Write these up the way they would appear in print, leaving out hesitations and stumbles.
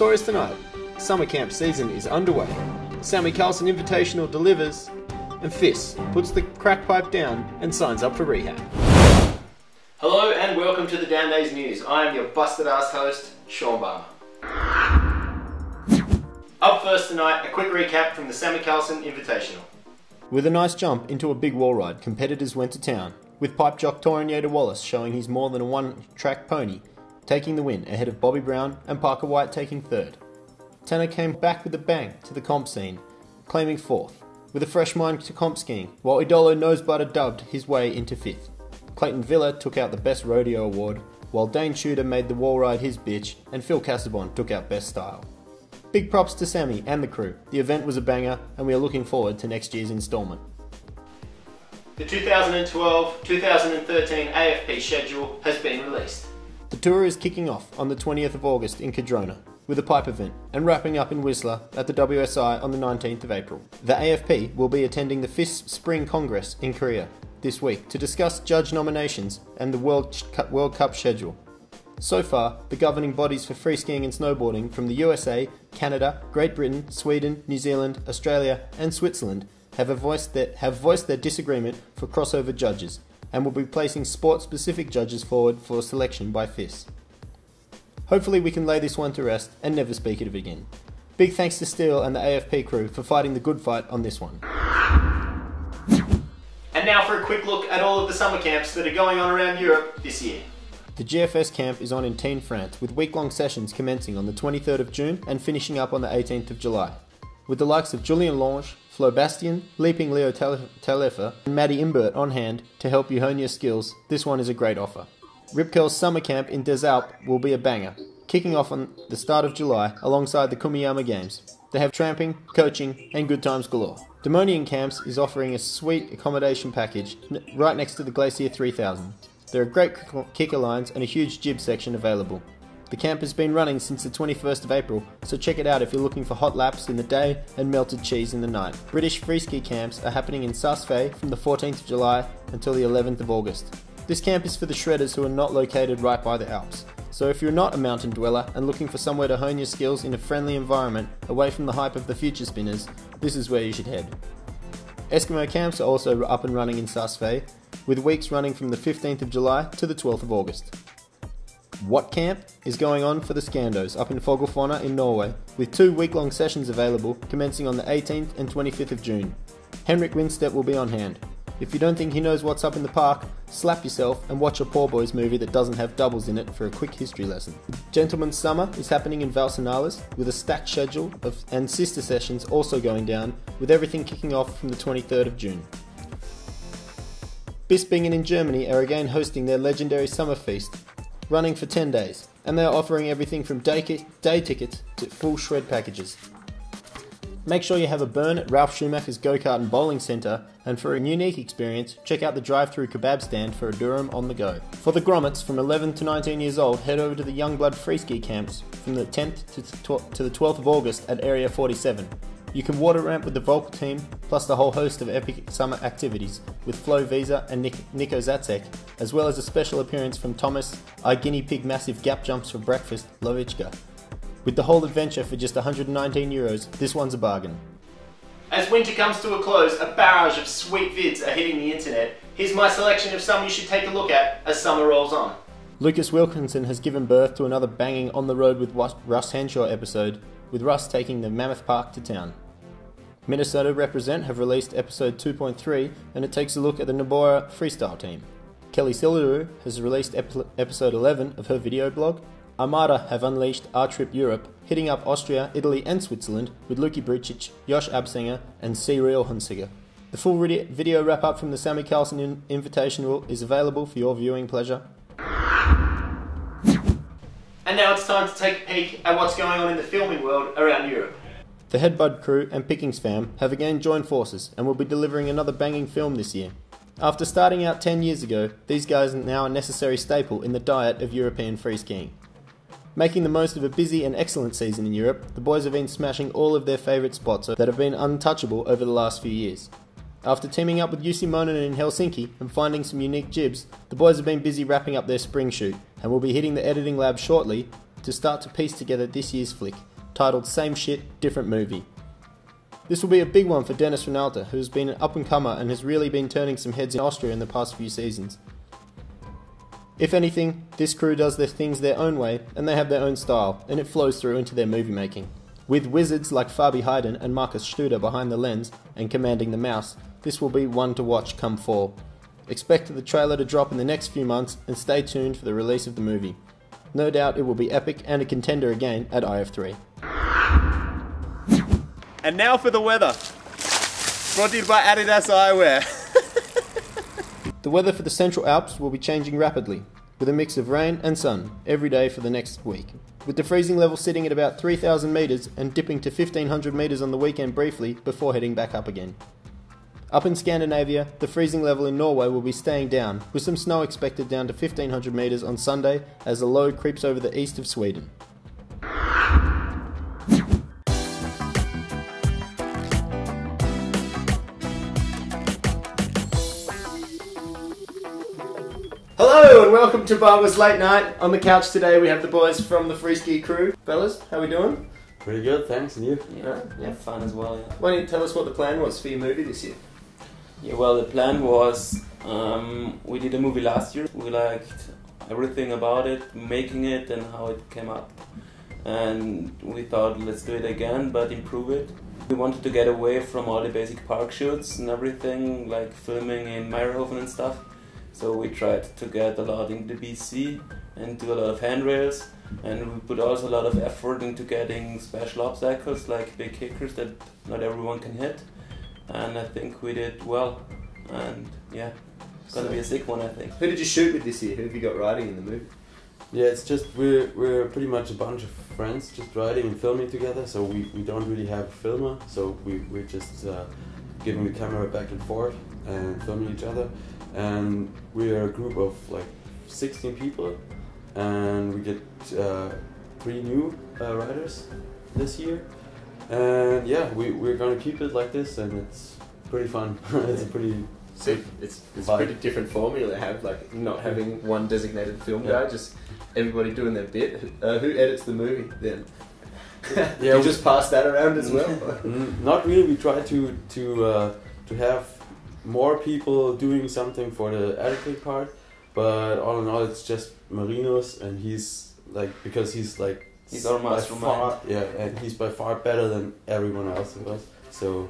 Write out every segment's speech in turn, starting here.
stories tonight. Summer camp season is underway. Sammy Carlson Invitational delivers, and F.I.S puts the crack pipe down and signs up for rehab. Hello and welcome to the Downdays News. I am your busted ass host, Sean Balmer. Up first tonight, a quick recap from the Sammy Carlson Invitational. With a nice jump into a big wall ride, competitors went to town, with pipe jock Torreniator Wallace showing he's more than a one-track pony, taking the win ahead of Bobby Brown and Parker White taking third. Tanner came back with a bang to the comp scene, claiming fourth, with a fresh mind to comp skiing, while Idolo Nosebutter dubbed his way into fifth. Clayton Villa took out the Best Rodeo Award, while Dane Shooter made the wall ride his bitch, and Phil Cassabon took out Best Style. Big props to Sammy and the crew. The event was a banger, and we are looking forward to next year's instalment. The 2012-2013 AFP schedule has been released. The tour is kicking off on the 20th of August in Cardrona, with a pipe event, and wrapping up in Whistler at the WSI on the 19th of April. The AFP will be attending the F.I.S Spring Congress in Korea this week to discuss judge nominations and the World Cup schedule. So far, the governing bodies for free skiing and snowboarding from the USA, Canada, Great Britain, Sweden, New Zealand, Australia and Switzerland have voiced their disagreement for crossover judges, and will be placing sport-specific judges forward for selection by F.I.S. Hopefully we can lay this one to rest and never speak of it again. Big thanks to Steele and the AFP crew for fighting the good fight on this one. And now for a quick look at all of the summer camps that are going on around Europe this year. The GFS camp is on in Tignes, France, with week-long sessions commencing on the 23rd of June and finishing up on the 18th of July. With the likes of Julien Lange, Flo Bastien, Leaping Leo Talefa and Maddie Imbert on hand to help you hone your skills, this one is a great offer. Rip Curl's summer camp in Des Alpes will be a banger, kicking off on the start of July alongside the Kumiyama Games. They have tramping, coaching and good times galore. Demonian Camps is offering a sweet accommodation package right next to the Glacier 3000. There are great kicker lines and a huge jib section available. The camp has been running since the 21st of April, so check it out if you're looking for hot laps in the day and melted cheese in the night. British free-ski camps are happening in Saas-Fee from the 14th of July until the 11th of August. This camp is for the shredders who are not located right by the Alps. So if you're not a mountain dweller and looking for somewhere to hone your skills in a friendly environment away from the hype of the future spinners, this is where you should head. Eskimo camps are also up and running in Saas-Fee, with weeks running from the 15th of July to the 12th of August. What Camp is going on for the Scandos up in Fogelfonna in Norway, with 2 week-long sessions available commencing on the 18th and 25th of June. Henrik Winstedt will be on hand. If you don't think he knows what's up in the park, slap yourself and watch a Poor Boys movie that doesn't have doubles in it for a quick history lesson. Gentleman's Summer is happening in Valsenales with a stacked schedule and sister sessions also going down, with everything kicking off from the 23rd of June. Bispingen in Germany are again hosting their legendary summer feast, running for 10 days, and they are offering everything from day tickets to full shred packages. Make sure you have a burn at Ralph Schumacher's Go-Kart and Bowling Centre, and for a unique experience, check out the drive-through kebab stand for a Durham on the go. For the grommets from 11 to 19 years old, head over to the Youngblood free ski camps from the 10th to the 12th of August at Area 47. You can water ramp with the Volk team, plus the whole host of epic summer activities with Flo Visa and Nico Zacek, as well as a special appearance from Thomas, I Guinea Pig Massive Gap Jumps for Breakfast, Lovichka. With the whole adventure for just €119, this one's a bargain. As winter comes to a close, a barrage of sweet vids are hitting the internet. Here's my selection of some you should take a look at as summer rolls on. Lucas Wilkinson has given birth to another banging On the Road with Russ Henshaw episode, with Russ taking the Mammoth Park to town. Minnesota Represent have released episode 2.3, and it takes a look at the Nabora freestyle team. Kelly Silderu has released episode 11 of her video blog. Armada have unleashed Our Trip Europe, hitting up Austria, Italy and Switzerland with Luki Brucic, Josh Absinger and C. Real Hunsiger. The full video wrap-up from the Sammy Carlson Invitational is available for your viewing pleasure. And now it's time to take a peek at what's going on in the filming world around Europe. The Headbud Crew and Pickings Fam have again joined forces and will be delivering another banging film this year. After starting out 10 years ago, these guys are now a necessary staple in the diet of European free skiing. Making the most of a busy and excellent season in Europe, the boys have been smashing all of their favourite spots that have been untouchable over the last few years. After teaming up with Jussi Mononen in Helsinki and finding some unique jibs, the boys have been busy wrapping up their spring shoot and will be hitting the editing lab shortly to start to piece together this year's flick, titled Same Shit, Different Movie. This will be a big one for Dennis Ronaldo, who has been an up-and-comer and has really been turning some heads in Austria in the past few seasons. If anything, this crew does their things their own way, and they have their own style, and it flows through into their movie making. With wizards like Fabi Hayden and Marcus Schneider behind the lens and commanding the mouse, this will be one to watch come fall. Expect the trailer to drop in the next few months, and stay tuned for the release of the movie. No doubt it will be epic and a contender again at IF3. And now for the weather. Brought to you by Adidas Eyewear. The weather for the Central Alps will be changing rapidly, with a mix of rain and sun every day for the next week. With the freezing level sitting at about 3,000 metres and dipping to 1,500 metres on the weekend briefly before heading back up again. Up in Scandinavia, the freezing level in Norway will be staying down, with some snow expected down to 1,500 metres on Sunday as the low creeps over the east of Sweden. Hello and welcome to Balmers Late Night. On the couch today we have the boys from the Freeski-Crew. Fellas, how we doing? Pretty good, thanks, and you? Yeah, fun as well, yeah. Why don't you tell us what the plan was for your movie this year? Yeah, well, the plan was, we did a movie last year. We liked everything about it, making it and how it came up. And we thought, let's do it again, but improve it. We wanted to get away from all the basic park shoots and everything, like filming in Meyerhofen and stuff. So we tried to get a lot into BC and do a lot of handrails. And we put also a lot of effort into getting special obstacles, like big kickers that not everyone can hit. And I think we did well, and yeah, it's gonna be a sick one, I think. Who did you shoot with this year? Who have you got riding in the movie? Yeah, it's just we're pretty much a bunch of friends just riding and filming together, so we don't really have a filmer, so we're just giving the camera back and forth and filming each other. And we're a group of like 16 people, and we get 3 new riders this year. And yeah, we're gonna keep it like this, and it's pretty fun. It's a pretty sick. It's a pretty different formula to have, like not having one designated film guy, just everybody doing their bit. Who edits the movie then? Yeah, you just pass that around as well. Not really. We try to have more people doing something for the editing part, but all in all, it's just Marinos, and he's like, because he's like. He's our mastermind. Yeah, and he's by far better than everyone else of us. So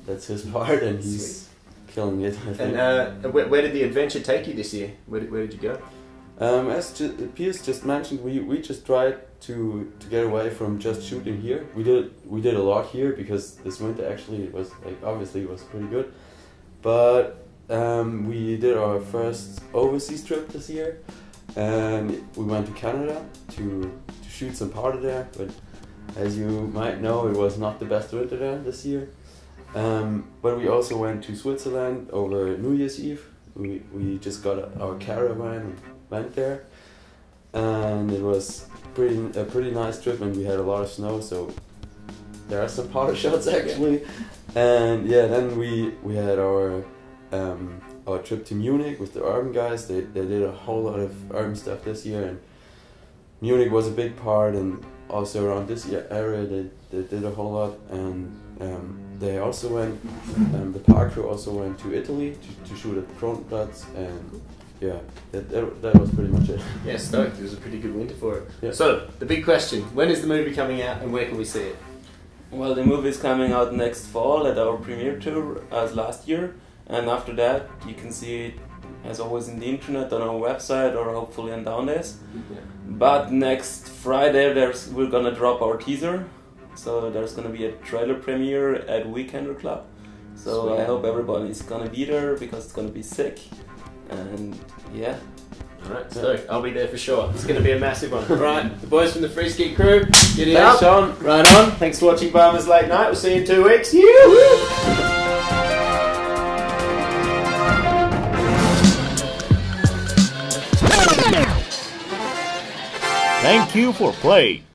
that's his part, and he's killing it, I think. And where did the adventure take you this year? Where did you go? As Pius just mentioned, we just tried to get away from just shooting here. We did a lot here because this winter actually was like obviously it was pretty good, but we did our first overseas trip this year, and we went to Canada to shoot some powder there, but as you might know, it was not the best winter there this year. But we also went to Switzerland over New Year's Eve. We just got our caravan and went there, and it was a pretty nice trip, and we had a lot of snow, so there are some powder shots actually. And yeah, then we had our trip to Munich with the urban guys. They did a whole lot of urban stuff this year, and Munich was a big part, and also around this area they did a whole lot. And they also went, the park crew also went to Italy to shoot at Kronplatz, and yeah, that was pretty much it. Yeah, stoked. It was a pretty good winter for it. Yeah. So, the big question, when is the movie coming out and where can we see it? Well, the movie is coming out next fall at our premiere tour as last year, and after that you can see it as always in the internet, on our website, or hopefully on downdays. Yeah. But next Friday we're gonna drop our teaser, so there's gonna be a trailer premiere at Weekender Club. So Sweet. I hope everybody's gonna be there because it's gonna be sick, and yeah. Alright, so I'll be there for sure. It's going to be a massive one. Alright, the boys from the Frisky Crew, get it up. Sean. Right on. Thanks for watching Balmers Late Night. We'll see you in 2 weeks. Thank you for playing.